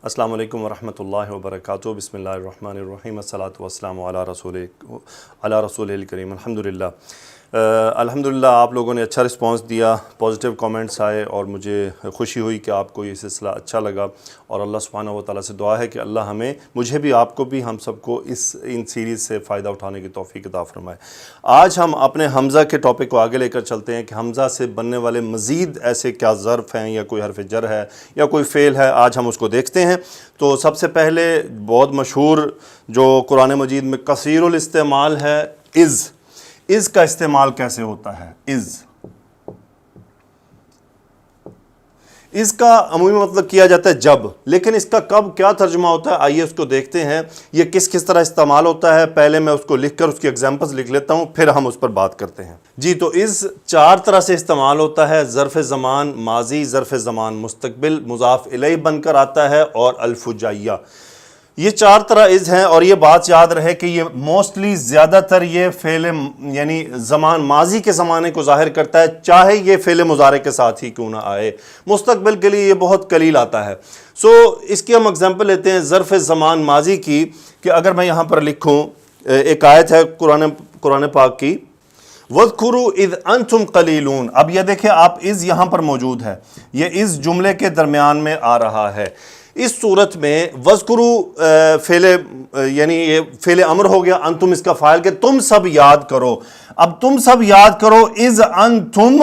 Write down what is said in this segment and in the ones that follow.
السلام علیکم ورحمۃ اللہ وبرکاتہ. بسم اللہ الرحمن الرحیم. الصلاۃ والسلام علی رسول الکریم. الحمدللہ آپ لوگوں نے اچھا رسپانس دیا، پازیٹیو کامنٹس آئے اور مجھے خوشی ہوئی کہ آپ کو یہ سلسلہ اچھا لگا، اور اللہ سبحانہ و تعالیٰ سے دعا ہے کہ اللہ مجھے بھی، آپ کو بھی، ہم سب کو ان سیریز سے فائدہ اٹھانے کی توفیق عطا فرمائے. آج ہم اپنے حمزہ کے ٹاپک کو آگے لے کر چلتے ہیں کہ حمزہ سے بننے والے مزید ایسے کیا ظرف ہیں یا کوئی حرف جر ہے یا کوئی فعل ہے. آج ہم اس کو دیکھتے ہیں. تو سب سے پہلے بہت مشہور جو قرآن مجید میں کثیر الاستعمال ہے، از کا استعمال کیسے ہوتا ہے. اس کا عمومی مطلب کیا جاتا ہے جب، لیکن اس کا کب کیا ترجمہ ہوتا ہے آئیے اس کو دیکھتے ہیں. یہ کس طرح استعمال ہوتا ہے. پہلے میں اس کو لکھ کر اس کی ایگزامپلز لکھ لیتا ہوں، پھر ہم اس پر بات کرتے ہیں. جی تو چار طرح سے استعمال ہوتا ہے. ظرف زمان ماضی، ظرف زمان مستقبل، مضاف الیہ بن کر آتا ہے، اور الفجائیہ. یہ چار طرح ہیں، اور یہ بات یاد رہے کہ یہ موسٹلی زیادہ تر یہ فعل یعنی زمان ماضی کے زمانے کو ظاہر کرتا ہے، چاہے یہ فعل مضارع کے ساتھ ہی کیوں نہ آئے. مستقبل کے لیے یہ بہت قلیل آتا ہے. اس کی ہم اگزامپل لیتے ہیں ظرف زمان ماضی کی، کہ اگر میں یہاں پر لکھوں، ایک آیت ہے قرآن پاک کی، وَاذْكُرُوا اِذْ أَنْتُمْ قَلِيلُونَ. اب یہ دیکھیں آپ یہاں پر موجود ہے، یہ جملے کے درمیان میں آ رہا ہے. اس صورت میں وَاذْكُرُوا فعل یعنی یہ فعل امر ہو گیا، انتم اس کا فاعل، کہ تم سب یاد کرو. اب تم سب یاد کرو، اِذْ أَنْتُمْ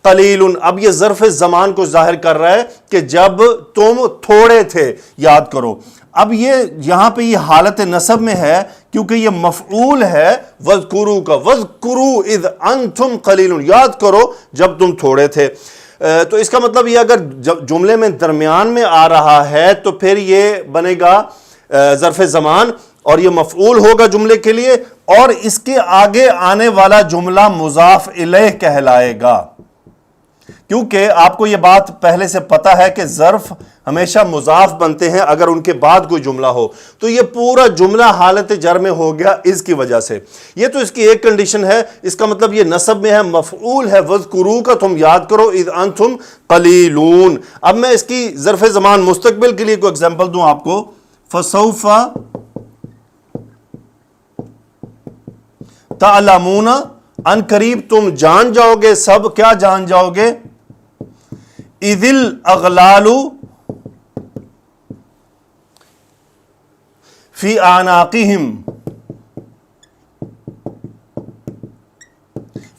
قَلِيلٌ. اب یہ ظرف زمان کو ظاہر کر رہا ہے کہ جب تم تھوڑے تھے، یاد کرو. اب یہاں پہ یہ حالت نصب میں ہے کیونکہ یہ مفعول ہے وَاذْكُرُوا کا. وَاذْكُرُوا اِذْ أَنْتُمْ قَلِيلٌ، یاد کرو جب تم تھوڑے تھے. تو اس کا مطلب یہ اگر جملے میں درمیان میں آ رہا ہے تو پھر یہ بنے گا ظرف زمان، اور یہ مفعول ہوگا جملے کے لیے، اور اس کے آگے آنے والا جملہ مضاف الیہ کہلائے گا. کیونکہ آپ کو یہ بات پہلے سے پتہ ہے کہ ظرف ہمیشہ مضاف بنتے ہیں اگر ان کے بعد کوئی جملہ ہو. تو یہ پورا جملہ حالت جر میں ہو گیا اس کی وجہ سے. یہ تو اس کی ایک کنڈیشن ہے. اس کا مطلب یہ نصب میں ہے، مفعول ہے وَاذْكُرُوا کا، تم یاد کرو اِذْ أَنْتُمْ قَلِيلُونَ. اب میں اس کی ظرف زمان مستقبل کے لیے کوئی ایگزامپل دوں آپ کو. فَسَوْفَ تَعْلَمُونَ، ان قریب تم جان جاؤ گے. سب کیا جان جاؤ گے؟ اِذِ الْأَغْلَالُ فی اعناقہم،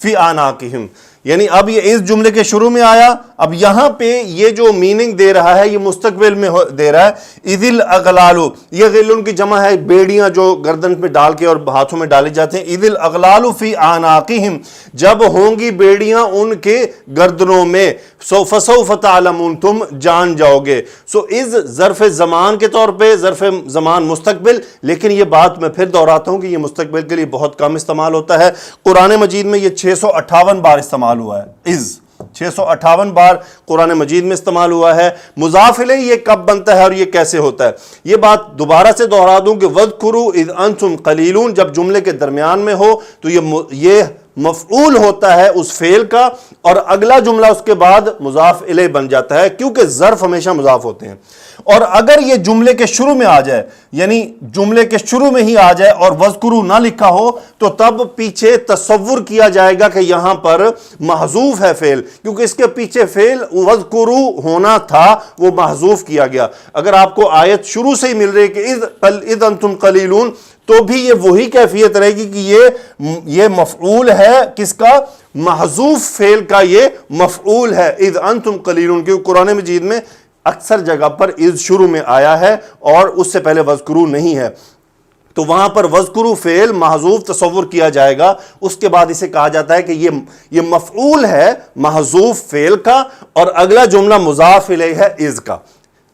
فی اعناقہم. یعنی اب یہ اس جملے کے شروع میں آیا، اب یہاں پہ یہ جو میننگ دے رہا ہے یہ مستقبل میں دے رہا ہے. اِذِ الْأَغْلَالُ، یہ غلن کی جمع ہے، بیڑیاں جو گردن پہ ڈال کے اور ہاتھوں میں ڈالے جاتے ہیں. اِذِ الْأَغْلَالُ فی اعناقہم، جب ہوں گی بیڑیاں ان کے گردنوں میں. فَسَوْفَ تَعْلَمُونَ، تم جان جاؤ گے. اِذ ظرف زمان کے طور پہ ظرف زمان مستقبل، لیکن یہ بات میں پھر دہراتا ہوں کہ یہ مستقبل کے لیے بہت کم استعمال ہوتا ہے. قرآن مجید میں یہ 658 بار استعمال ہوا ہے. 658 بار قرآن مجید میں استعمال ہوا ہے. مضاف الیہ یہ کب بنتا ہے اور یہ کیسے ہوتا ہے، یہ بات دوبارہ سے دہرا دوں کہ وَاذْكُرُوا اِذْ أَنْتُمْ قَلِيلُونَ جب جملے کے درمیان میں ہو تو یہ مفعول ہوتا ہے اس فعل کا، اور اگلا جملہ اس کے بعد مضاف الیہ بن جاتا ہے، کیونکہ ظرف ہمیشہ مضاف ہوتے ہیں. اور اگر یہ جملے کے شروع میں آ جائے، یعنی جملے کے شروع میں ہی آ جائے اور وَاذْكُرُوا نہ لکھا ہو، تو تب پیچھے تصور کیا جائے گا کہ یہاں پر محذوف ہے فعل، کیونکہ اس کے پیچھے فعل وَاذْكُرُوا ہونا تھا، وہ محذوف کیا گیا. اگر آپ کو آیت شروع سے ہی مل رہی ہے کہ اِذْ أَنْتُمْ قَلِيلُونَ، تو بھی یہ وہی کیفیت رہے گی کہ یہ مفعول ہے کس کا؟ محذوف فعل کا یہ مفعول ہے اِذْ أَنْتُمْ قَلِيلُونَ، کیونکہ قرآن مجید میں اکثر جگہ پر اِذ شروع میں آیا ہے اور اس سے پہلے وَاذْكُرُوا نہیں ہے. تو وہاں پر وَاذْكُرُوا فعل محذوف تصور کیا جائے گا، اس کے بعد اسے کہا جاتا ہے کہ یہ مفعول ہے محذوف فعل کا، اور اگلا جملہ مضاف الیہ ہے اِذ کا.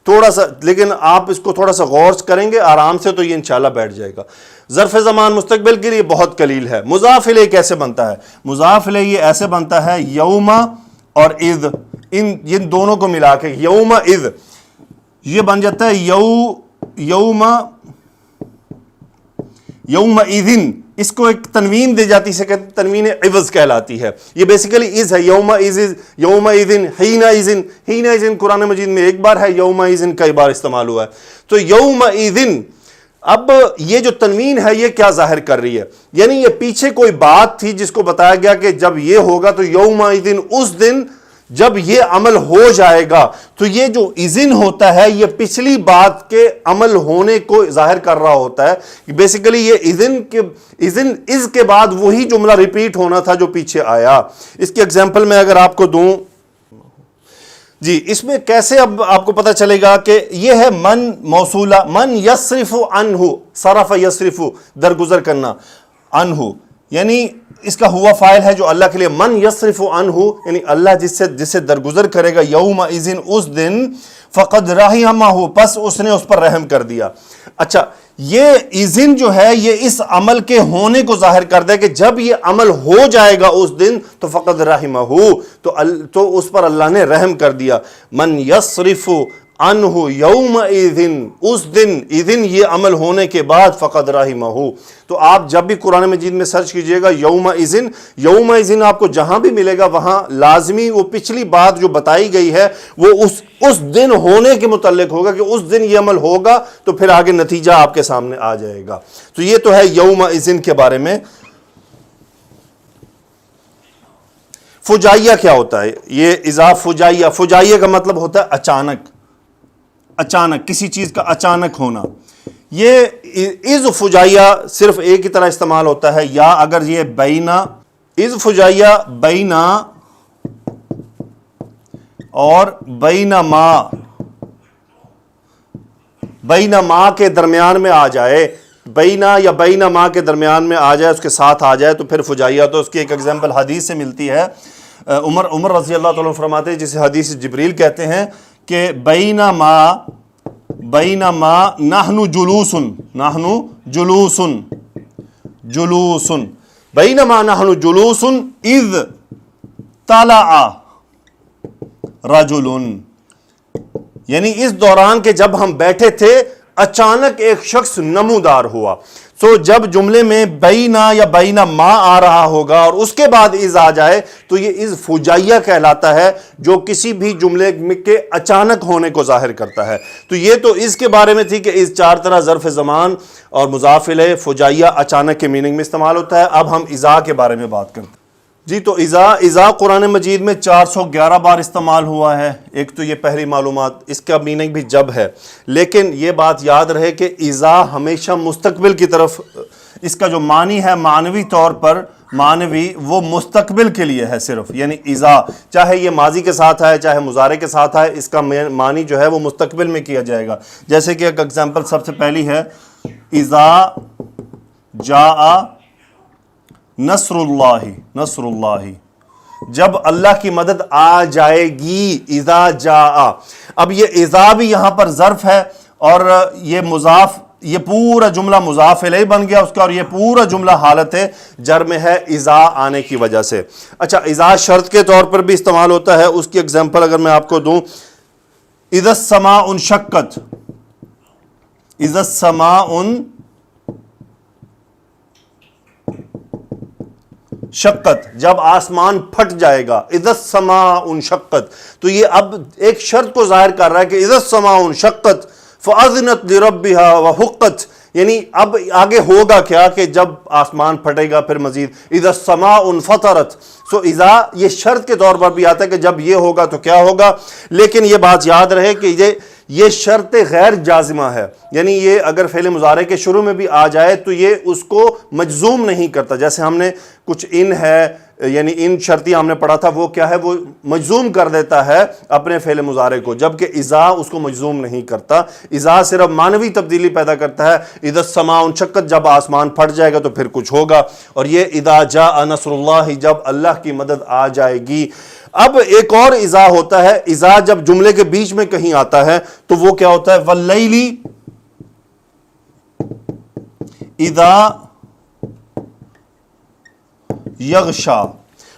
تھوڑا سا لیکن آپ اس کو تھوڑا سا غور کریں گے آرام سے تو یہ انشاءاللہ بیٹھ جائے گا. ظرف زمان مستقبل کے لیے بہت قلیل ہے. مضاف الیہ کیسے بنتا ہے؟ مضاف الیہ یہ ایسے بنتا ہے، یوم اور اذ، ان دونوں کو ملا کے یوم اذ یہ بن جاتا ہے یوم اذن. اس کو ایک تنوین دے جاتی ہے، کہتے ہیں تنوین عوض کہلاتی ہے. یہ بیسیکلی از ہے، یومئذ حینئذ قرآن مجید میں ایک بار ہے، یومئذ کئی بار استعمال ہوا ہے. تو یومئذ، اب یہ جو تنوین ہے یہ کیا ظاہر کر رہی ہے؟ یعنی یہ پیچھے کوئی بات تھی جس کو بتایا گیا کہ جب یہ ہوگا تو یومئذ، اس دن جب یہ عمل ہو جائے گا. تو یہ جو اذن ہوتا ہے یہ پچھلی بات کے عمل ہونے کو ظاہر کر رہا ہوتا ہے. بیسیکلی یہ اذن از کے بعد وہی جملہ ریپیٹ ہونا تھا جو پیچھے آیا. اس کی ایگزامپل میں اگر آپ کو دوں، جی اس میں کیسے اب آپ کو پتہ چلے گا کہ یہ ہے من موصولہ، من یصرف عنہ، صرف یصرف درگزر کرنا، عنہ یعنی اس کا ہوا فاعل ہے جو اللہ کے لیے، من یصرف عنہ یعنی اللہ جس سے درگزر کرے گا، یومئذ اس دن، فقد رحمہ پس اس نے اس پر رحم کر دیا. اچھا یہ اذن جو ہے یہ اس عمل کے ہونے کو ظاہر کر دے کہ جب یہ عمل ہو جائے گا اس دن تو فقد رحمہ تو اس پر اللہ نے رحم کر دیا. من یصرف عنہ یومئذ، اس دن، اذن یہ عمل ہونے کے بعد، فقد رحمہ. تو آپ جب بھی قرآن مجید میں سرچ کیجئے گا یومئذ آپ کو جہاں بھی ملے گا وہاں لازمی وہ پچھلی بات جو بتائی گئی ہے وہ اس دن ہونے کے متعلق ہوگا کہ اس دن یہ عمل ہوگا تو پھر آگے نتیجہ آپ کے سامنے آ جائے گا. تو یہ تو ہے یومئذ کے بارے میں. فجائیہ کیا ہوتا ہے؟ یہ اذا فجائیہ کا مطلب ہوتا ہے اچانک کسی چیز کا اچانک ہونا. یہ از فجائیہ صرف ایک ہی طرح استعمال ہوتا ہے، یا اگر یہ بینا، از فجائیہ بینا اور بینا ما کے درمیان میں آ جائے، بینا یا بینا ما کے درمیان میں آ جائے، اس کے ساتھ آ جائے تو پھر فجائیہ. تو اس کی ایک ایگزامپل حدیث سے ملتی ہے. عمر رضی اللہ تعالیٰ عنہ فرماتے ہیں، جسے حدیث جبریل کہتے ہیں، کہ بینما نحن جلوس بینما نحن جلوس اذ طلع رجل، یعنی اس دوران کے جب ہم بیٹھے تھے اچانک ایک شخص نمودار ہوا. سو جب جملے میں بینا یا بینا ما آ رہا ہوگا اور اس کے بعد از آ جائے تو یہ از فجائیہ کہلاتا ہے، جو کسی بھی جملے کے اچانک ہونے کو ظاہر کرتا ہے. تو یہ تو اس کے بارے میں تھی کہ اس چار طرح ظرف زمان اور مضاف الیہ فجائیہ اچانک کے میننگ میں استعمال ہوتا ہے. اب ہم اذا کے بارے میں بات کرتے ہیں. جی تو اذا قرآن مجید میں 411 بار استعمال ہوا ہے. ایک تو یہ پہلی معلومات، اس کا میننگ بھی جب ہے، لیکن یہ بات یاد رہے کہ اذا ہمیشہ مستقبل کی طرف، اس کا جو معنی ہے معنوی طور پر، معنوی وہ مستقبل کے لیے ہے صرف. یعنی اذا چاہے یہ ماضی کے ساتھ آئے چاہے مضارع کے ساتھ آئے، اس کا معنی جو ہے وہ مستقبل میں کیا جائے گا. جیسے کہ ایک ایگزامپل سب سے پہلی ہے، اذا جاء نصر اللہ، جب اللہ کی مدد آ جائے گی. اذا جاء، اب یہ اذا بھی یہاں پر ظرف ہے اور یہ مضاف، یہ پورا جملہ مضاف الیہ بن گیا اس کا، اور یہ پورا جملہ حالت جر میں ہے اذا آنے کی وجہ سے. اچھا اذا شرط کے طور پر بھی استعمال ہوتا ہے. اس کی ایگزامپل اگر میں آپ کو دوں، اذا السماء انشقت، اذا السماء شقت، جب آسمان پھٹ جائے گا. اذا السماء انشقت، تو یہ اب ایک شرط کو ظاہر کر رہا ہے کہ اذا السماء انشقت فاذنت لربها وحقت، یعنی اب آگے ہوگا کیا کہ جب آسمان پھٹے گا. پھر مزید اذا السماء انفطرت، سو اذا یہ شرط کے طور پر بھی آتا ہے کہ جب یہ ہوگا تو کیا ہوگا. لیکن یہ بات یاد رہے کہ یہ شرط غیر جازمہ ہے، یعنی یہ اگر فعل مضارع کے شروع میں بھی آ جائے تو یہ اس کو مجزوم نہیں کرتا. جیسے ہم نے کچھ ان ہے، یعنی ان شرطی ہم نے پڑھا تھا، وہ کیا ہے، وہ مجزوم کر دیتا ہے اپنے فعل مضارع کو، جبکہ اذا اس کو مجزوم نہیں کرتا. اذا صرف معنوی تبدیلی پیدا کرتا ہے. اذا السماء انشقت، جب آسمان پھٹ جائے گا تو پھر کچھ ہوگا. اور یہ اذا جاء نصر اللہ، جب اللہ کی مدد آ جائے گی. اب ایک اور اذا ہوتا ہے، اذا جب جملے کے بیچ میں کہیں آتا ہے تو وہ کیا ہوتا ہے، واللیل اذا یغشا،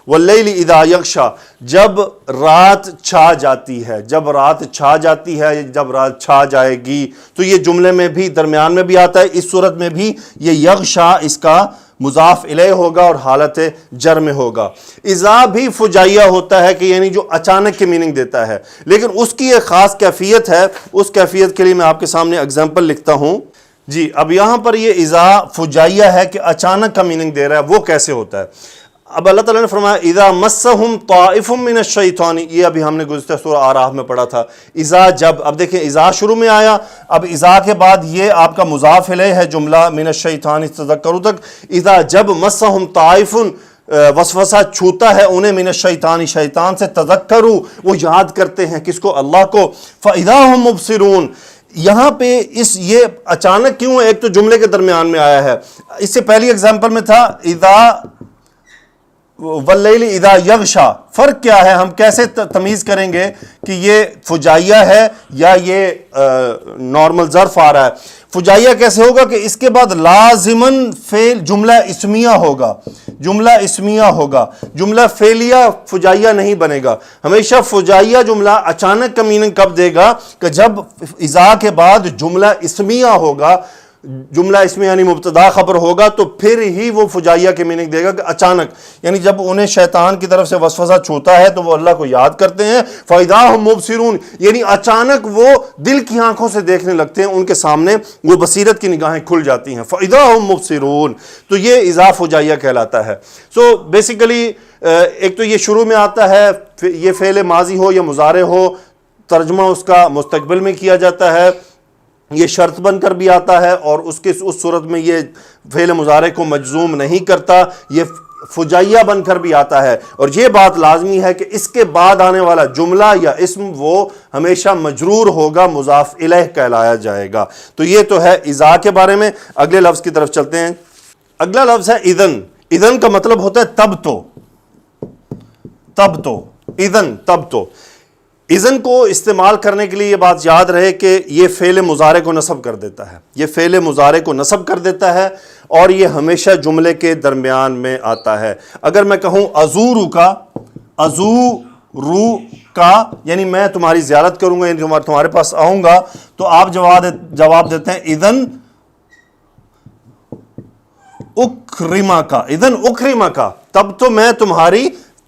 واللیل اذا یغشا، جب رات چھا جاتی ہے، جب رات چھا جاتی ہے، جب رات چھا جائے گی. تو یہ جملے میں بھی درمیان میں بھی آتا ہے. اس صورت میں بھی یہ یغشا اس کا مضاف الیہ ہوگا اور حالت جر میں ہوگا. اذا بھی فجائیہ ہوتا ہے کہ یعنی جو اچانک کی میننگ دیتا ہے، لیکن اس کی ایک خاص کیفیت ہے. اس کیفیت کے لیے میں آپ کے سامنے اگزامپل لکھتا ہوں. جی اب یہاں پر یہ اذا فجائیہ ہے کہ اچانک کا میننگ دے رہا ہے، وہ کیسے ہوتا ہے؟ اب اللہ تعالیٰ نے فرمایا اذا مسہم طائف من الشیطان، یہ ابھی ہم نے گزشتہ سورہ اعراف میں پڑھا تھا. اذا جب، اب دیکھیں اذا شروع میں آیا، اب اذا کے بعد یہ آپ کا مضاف الیہ ہے جملہ من الشیطان تذکروا تک. اذا جب مسہم طائف وسوسہ چھوتا ہے انہیں من الشیطان، شیطان سے، تذکروا وہ یاد کرتے ہیں کس کو؟ اللہ کو. فاذا ہم مبصرون، یہاں پہ یہ اچانک کیوں ہے؟ ایک تو جملے کے درمیان میں آیا ہے. اس سے پہلی اگزامپل میں تھا اذا واللیل اذا یغشا. فرق کیا ہے؟ ہم کیسے تمیز کریں گے کہ یہ فجائیہ ہے یا یہ نارمل ظرف آ رہا ہے؟ فجائیہ کیسے ہوگا کہ اس کے بعد لازماً فعل جملہ اسمیہ ہوگا، جملہ اسمیہ ہوگا، جملہ فعلیہ فجائیہ نہیں بنے گا. ہمیشہ فجائیہ جملہ اچانک کا میننگ کب دے گا؟ کہ جب اذا کے بعد جملہ اسمیہ ہوگا، جملہ اس میں یعنی مبتدا خبر ہوگا، تو پھر ہی وہ فجائیہ کے میننگ دے گا کہ اچانک. یعنی جب انہیں شیطان کی طرف سے وسوسہ چھوتا ہے تو وہ اللہ کو یاد کرتے ہیں. فَإِذَا هُمْ مُبْصِرُونَ، یعنی اچانک وہ دل کی آنکھوں سے دیکھنے لگتے ہیں، ان کے سامنے وہ بصیرت کی نگاہیں کھل جاتی ہیں. فَإِذَا هُمْ مُبْصِرُونَ، تو یہ اذا فجائیہ کہلاتا ہے. سو بیسیکلی ایک تو یہ شروع میں آتا ہے، یہ فعل ماضی ہو یا مضارع ہو، ترجمہ اس کا مستقبل میں کیا جاتا ہے. یہ شرط بن کر بھی آتا ہے، اور اس صورت میں یہ فعل مضارع کو مجزوم نہیں کرتا، یہ فجائیہ بن کر بھی آتا ہے. اور یہ بات لازمی ہے کہ اس کے بعد آنے والا جملہ یا اسم وہ ہمیشہ مجرور ہوگا، مضاف الیہ کہلایا جائے گا. تو یہ تو ہے اذا کے بارے میں. اگلے لفظ کی طرف چلتے ہیں. اگلا لفظ ہے اذن. اذن کا مطلب ہوتا ہے تب تو، تب تو، اذن تب تو. اذن کو استعمال کرنے کے لیے یہ بات یاد رہے کہ یہ فعل مضارع کو نصب کر دیتا ہے، یہ فعل مضارع کو نصب کر دیتا ہے، اور یہ ہمیشہ جملے کے درمیان میں آتا ہے. اگر میں کہوں ازورو کا، ازورو کا یعنی میں تمہاری زیارت کروں گا، یعنی تمہارے پاس آؤں گا، تو آپ جواب دیتے ہیں اذن اکرما کا، اذن اکرما کا، تب تو میں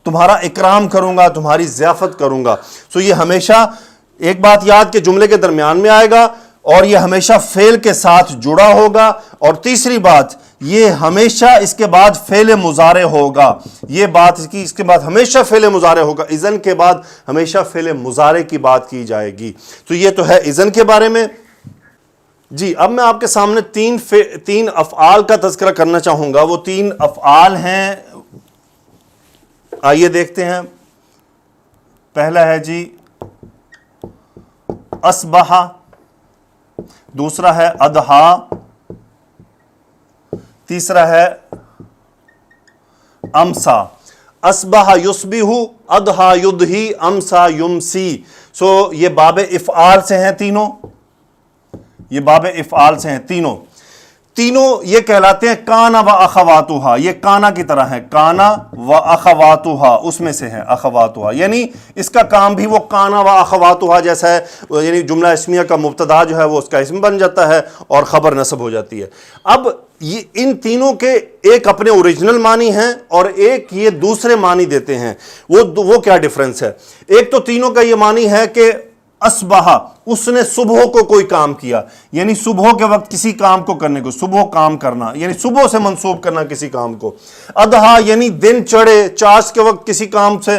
تمہارا اکرام کروں گا، تمہاری ضیافت کروں گا. سو یہ ہمیشہ ایک بات یاد کہ جملے کے درمیان میں آئے گا، اور یہ ہمیشہ فعل کے ساتھ جڑا ہوگا. اور تیسری بات، یہ ہمیشہ اس کے بعد فعل مضارع ہوگا. یہ بات اس کے بعد ہمیشہ فعل مضارع ہوگا. اذن کے بعد ہمیشہ فعل مضارع کی بات کی جائے گی. تو یہ تو ہے اذن کے بارے میں. جی اب میں آپ کے سامنے تین افعال کا تذکرہ کرنا چاہوں گا. وہ تین افعال ہیں، آئیے دیکھتے ہیں. پہلا ہے جی اصبح، دوسرا ہے اضحا، تیسرا ہے امسا. اصبح یصبح، اضحا یضحی، امسا یمسی. سو یہ باب افعال سے ہیں تینوں، یہ باب افعال سے ہیں تینوں. یہ کہلاتے ہیں کانا و اخواتها. یہ کانا کی طرح ہے، کانا و اخواتها اس میں سے ہے اخواتها، یعنی اس کا کام بھی وہ کانا و اخواتها جیسا ہے. یعنی جملہ اسمیہ کا مبتدا جو ہے وہ اس کا اسم بن جاتا ہے اور خبر نصب ہو جاتی ہے. اب ان تینوں کے ایک اپنے اوریجنل معنی ہیں اور ایک یہ دوسرے معنی دیتے ہیں. وہ کیا ڈفرنس ہے؟ ایک تو تینوں کا یہ معنی ہے کہ اصبح، اس نے صبح کو کوئی کام کیا، یعنی صبح کے وقت کسی کام کو کرنے کو، صبح کام کرنا یعنی صبح سے منسوب کرنا کسی کام کو. اضحا یعنی دن چڑھے، چاش کے وقت کسی کام سے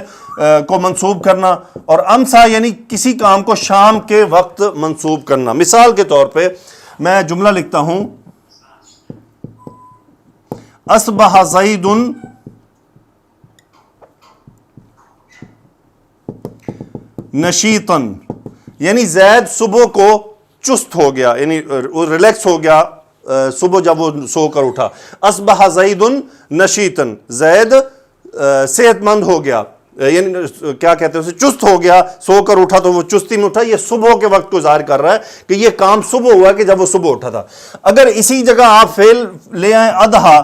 کو منسوب کرنا. اور امسا یعنی کسی کام کو شام کے وقت منسوب کرنا. مثال کے طور پہ میں جملہ لکھتا ہوں، اصبح زید نشیطن، یعنی زید صبح کو چست ہو گیا، یعنی ریلیکس ہو گیا صبح جب وہ سو کر اٹھا. اصبح زید نشیطن، زید صحت مند ہو گیا، یعنی کیا کہتے ہیں اسے، چست ہو گیا، سو کر اٹھا تو وہ چستی میں اٹھا. یہ صبح کے وقت کو ظاہر کر رہا ہے کہ یہ کام صبح ہوا کہ جب وہ صبح اٹھا تھا. اگر اسی جگہ آپ فعل لے آئیں اضحا،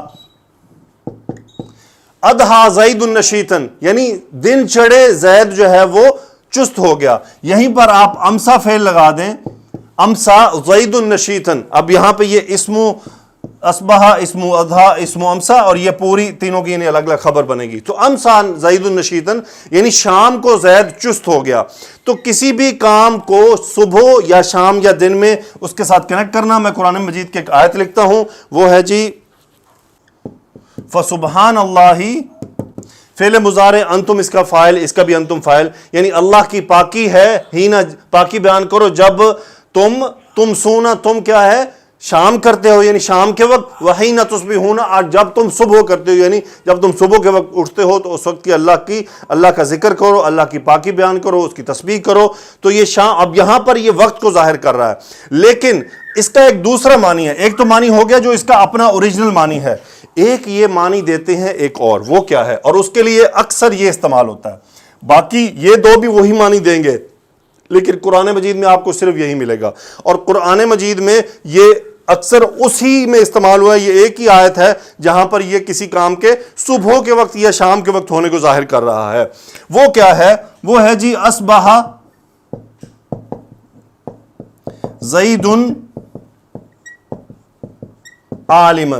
اضحا زید نشیطن یعنی دن چڑھے زید جو ہے وہ چست ہو گیا. یہیں پر آپ امسا فعل لگا دیں، امسا زید نشیطن. اب یہاں پہ یہ اسم اسبح اسم اضحا اسم امسا، اور یہ پوری تینوں کی یعنی الگ الگ خبر بنے گی. تو امسان زید النشیطن یعنی شام کو زید چست ہو گیا. تو کسی بھی کام کو صبح یا شام یا دن میں اس کے ساتھ کنیکٹ کرنا. میں قرآن مجید کی ایک آیت لکھتا ہوں، وہ ہے جی فسبحان اللہ، فعل مضارع انتم اس کا فاعل، اس کا بھی انتم فاعل، یعنی اللہ کی پاکی ہے. ہی نہ پاکی بیان کرو جب تم سونا، تم کیا ہے شام کرتے ہو یعنی شام کے وقت، وہی نہ تصبحون، اور جب تم صبح کرتے ہو یعنی جب تم صبح کے وقت اٹھتے ہو تو اس وقت کی اللہ کا ذکر کرو، اللہ کی پاکی بیان کرو، اس کی تسبیح کرو. تو یہ شام اب یہاں پر یہ وقت کو ظاہر کر رہا ہے، لیکن اس کا ایک دوسرا معنی ہے. ایک تو معنی ہو گیا جو اس کا اپنا اوریجنل معنی ہے، ایک یہ معنی دیتے ہیں ایک اور، وہ کیا ہے، اور اس کے لیے اکثر یہ استعمال ہوتا ہے. باقی یہ دو بھی وہی معنی دیں گے، لیکن قرآن مجید میں آپ کو صرف یہی ملے گا. اور قرآن مجید میں یہ اکثر اسی میں استعمال ہوا ہے. یہ ایک ہی آیت ہے جہاں پر یہ کسی کام کے صبح کے وقت یا شام کے وقت ہونے کو ظاہر کر رہا ہے. وہ کیا ہے؟ وہ ہے جی اصبح زید عالما.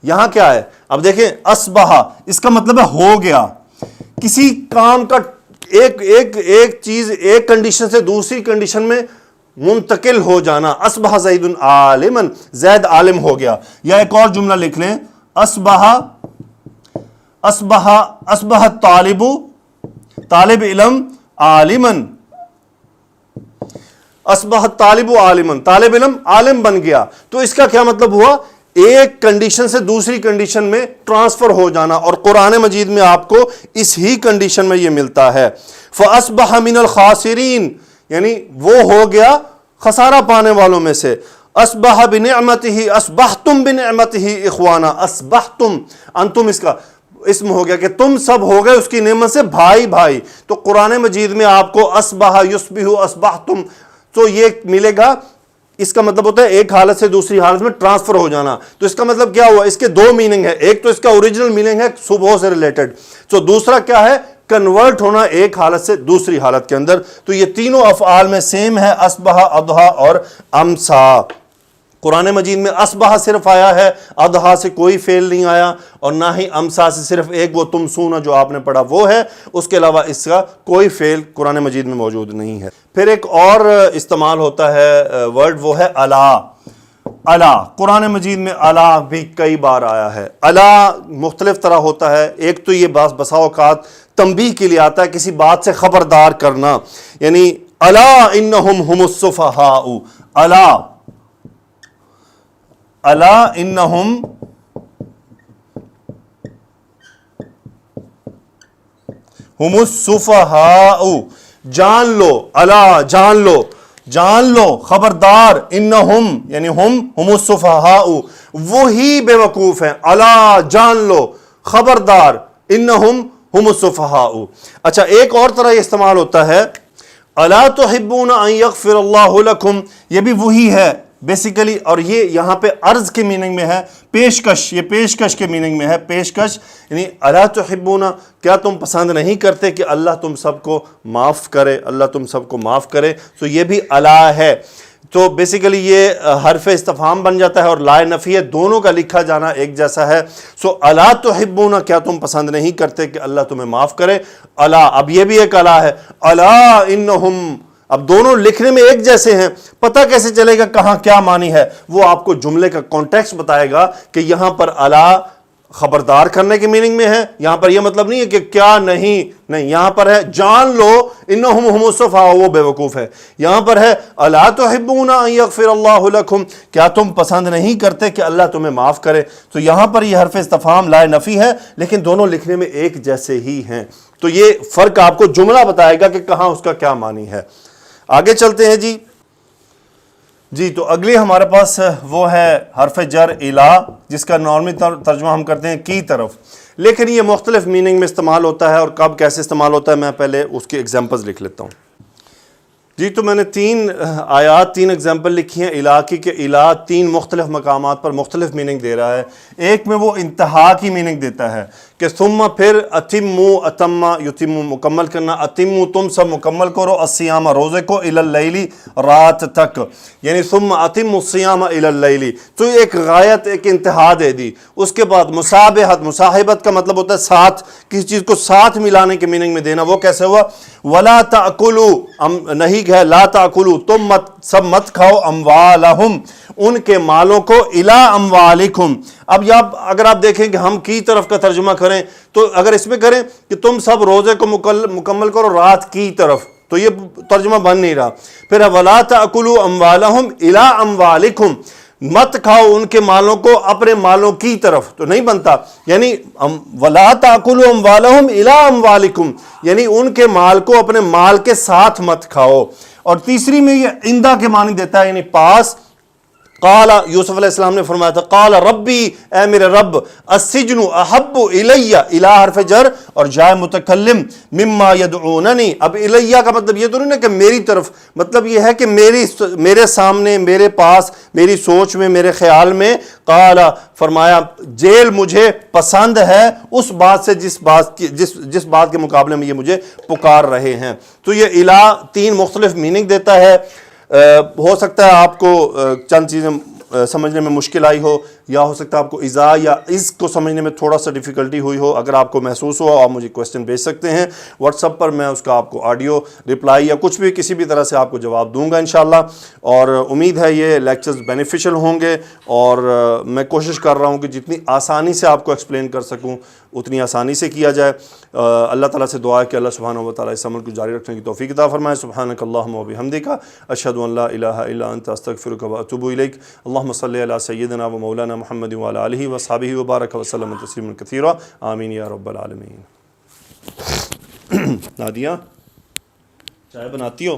یہاں کیا ہے؟ اب دیکھیں اصبح اس کا مطلب ہے ہو گیا. کسی کام کا ایک چیز ایک کنڈیشن سے دوسری کنڈیشن میں منتقل ہو جانا. اصبح زید عالما، زید عالم ہو گیا. یا ایک اور جملہ لکھ لیں، اصبح طالب علم عالما. اصبح طالب عالما، طالب علم عالم بن گیا. تو اس کا کیا مطلب ہوا؟ ایک کنڈیشن سے دوسری کنڈیشن میں ٹرانسفر ہو جانا. اور قرآن مجید میں آپ کو اس ہی کنڈیشن میں یہ ملتا ہے. فَأَصْبَحَ مِنَ الْخَاسِرِينَ یعنی وہ ہو گیا خسارہ پانے والوں میں سے. اصبح بنعمتہ، اصبحتم بنعمتہ اخوانا. اصبحتم انتم اس کا اسم ہو گیا کہ تم سب ہو گئے اس کی نعمت سے بھائی بھائی. تو قرآن مجید میں آپ کو اصبح یصبح اصبحتم تو یہ ملے گا. اس کا مطلب ہوتا ہے ایک حالت سے دوسری حالت میں ٹرانسفر ہو جانا. تو اس کا مطلب کیا ہوا؟ اس کے دو میننگ ہے. ایک تو اس کا اوریجنل میننگ ہے صبح سے ریلیٹڈ، تو دوسرا کیا ہے؟ کنورٹ ہونا ایک حالت سے دوسری حالت کے اندر. تو یہ تینوں افعال میں سیم ہے، اصبح، اضحا اور امسا. قرآن مجید میں اصبح صرف آیا ہے، اضحا سے کوئی فعل نہیں آیا، اور نہ ہی امسا سے صرف ایک وہ تم سونا جو آپ نے پڑھا وہ ہے. اس کے علاوہ اس کا کوئی فعل قرآن مجید میں موجود نہیں ہے. پھر ایک اور استعمال ہوتا ہے ورڈ، وہ ہے الا. الا قرآن مجید میں الا بھی کئی بار آیا ہے. الا مختلف طرح ہوتا ہے. ایک تو یہ بسا اوقات تنبیہ کے لیے آتا ہے، کسی بات سے خبردار کرنا، یعنی الا انہم ہم السفہاء. الا انہم ہم السفہاء، جان لو. الا جان لو خبردار، انہم یعنی ہم السفہاء وہی بے وقوف ہیں. الا جان لو خبردار، انہم ہم السفہاء. اچھا ایک اور طرح یہ استعمال ہوتا ہے، الا تحبون ان یغفر اللہ لکم. یہ بھی وہی ہے بیسیکلی، اور یہ یہاں پہ عرض کے میننگ میں ہے، پیشکش، یہ پیشکش کے میننگ میں ہے. پیشکش یعنی الا تحبون، کیا تم پسند نہیں کرتے کہ اللہ تم سب کو معاف کرے، اللہ تم سب کو معاف کرے. تو یہ بھی الا ہے. تو بیسیکلی یہ حرف استفہام بن جاتا ہے اور لا نفیہ، دونوں کا لکھا جانا ایک جیسا ہے. سو الا تحبون، کیا تم پسند نہیں کرتے کہ اللہ تمہیں معاف کرے. الا اب یہ بھی ایک الا ہے. الا انہم، اب دونوں لکھنے میں ایک جیسے ہیں، پتہ کیسے چلے گا کہاں کیا معنی ہے؟ وہ آپ کو جملے کا کانٹیکسٹ بتائے گا کہ یہاں پر الا خبردار کرنے کے میننگ میں ہے. یہاں پر یہ مطلب نہیں ہے کہ کیا نہیں، یہاں پر ہے جان لو انہم ہم السفہاء وہ بے وقوف ہے. یہاں پر ہے الا تحبون ان یغفر اللہ لکم، کیا تم پسند نہیں کرتے کہ اللہ تمہیں معاف کرے. تو یہاں پر یہ حرف استفہام لا نفی ہے، لیکن دونوں لکھنے میں ایک جیسے ہی ہیں. تو یہ فرق آپ کو جملہ بتائے گا کہ کہاں اس کا کیا معنی ہے. آگے چلتے ہیں جی. تو اگلی ہمارے پاس وہ ہے حرف جر الا، جس کا نارملی ترجمہ ہم کرتے ہیں کی طرف، لیکن یہ مختلف میننگ میں استعمال ہوتا ہے. اور کب کیسے استعمال ہوتا ہے میں پہلے اس کی ایگزامپلز لکھ لیتا ہوں. جی تو میں نے 3 آیات 3 ایگزامپل لکھی ہیں الہ کی، کہ الہ 3 مختلف مقامات پر مختلف میننگ دے رہا ہے۔ ایک میں وہ انتہا کی میننگ دیتا ہے کہ ثم پھر اتمو، اتما یتمو مکمل کرنا، اتمو تم سب مکمل کرو، الصیام روزے کو، الی اللیل رات تک، یعنی ثم اتموا الصیام الی اللیل، تو ایک غایت ایک انتہا دے دی۔ اس کے بعد مصابحت، مصاحبت کا مطلب ہوتا ہے ساتھ، کسی چیز کو ساتھ ملانے کے میننگ میں دینا۔ وہ کیسے ہوا؟ ولا تاکلوا، نہیں ہے لا تاکلوا، تم سب مت کھاؤ، اموالہم، ان کے مالوں کو، الی اموالکم۔ اب اگر آپ دیکھیں کہ ہم کی طرف کا ترجمہ کریں تو اگر اس میں کریں کہ تم سب روزے کو مکمل کرو رات کی طرف، تو یہ ترجمہ بن نہیں رہا۔ پھر ولا تاکلوا اموالہم الی اموالکم، مت کھاؤ ان کے مالوں کو اپنے مالوں کی طرف، تو نہیں بنتا، یعنی ولا تاکلوا اموالہم الی اموالکم، یعنی ان کے مال کو اپنے مال کے ساتھ مت کھاؤ۔ اور تیسری میں یہ عندہ کے معنی دیتا ہے، یعنی پاس۔ قال، یوسف علیہ السلام نے فرمایا تھا، قال ربی، اے میرے رب، السجن احب الی، الی حرف جر اور جائے متکلم، مما یدعوننی۔ اب الیہ کا مطلب یہ تو نہیں نا کہ میری طرف، مطلب یہ ہے کہ میرے سامنے، میرے پاس، میری سوچ میں، میرے خیال میں۔ قال، فرمایا، جیل مجھے پسند ہے اس بات سے جس بات کے مقابلے میں یہ مجھے پکار رہے ہیں۔ تو یہ الہ 3 مختلف میننگ دیتا ہے۔ ہو سکتا ہے آپ کو چند چیزیں سمجھنے میں مشکل آئی ہو، یا ہو سکتا ہے آپ کو اذا یا اس کو سمجھنے میں تھوڑا سا ڈیفیکلٹی ہوئی ہو۔ اگر آپ کو محسوس ہوا، آپ مجھے کویسچن بھیج سکتے ہیں واٹس ایپ پر، میں اس کا آپ کو آڈیو رپلائی یا کچھ بھی کسی بھی طرح سے آپ کو جواب دوں گا انشاءاللہ۔ اور امید ہے یہ لیکچرز بینیفیشل ہوں گے، اور میں کوشش کر رہا ہوں کہ جتنی آسانی سے آپ کو ایکسپلین کر سکوں اتنی آسانی سے کیا جائے۔ اللہ تعالیٰ سے دعا ہے کہ اللہ سبحانہ و تعالیٰ اس عمل کو جاری رکھنے کی توفیق عطا فرمائے۔ سبحانک اللہم و بحمدک، اشہد ان لا الہ الا انت، استغفرک و اتوب الیک۔ اللہم صلی علی سیدنا و مولانا محمد وعلی آلہ وصحبہ وبارک وسلم تسلیما کثیرا، آمین یا رب العالمین۔ نادیہ، چائے بناتی ہو؟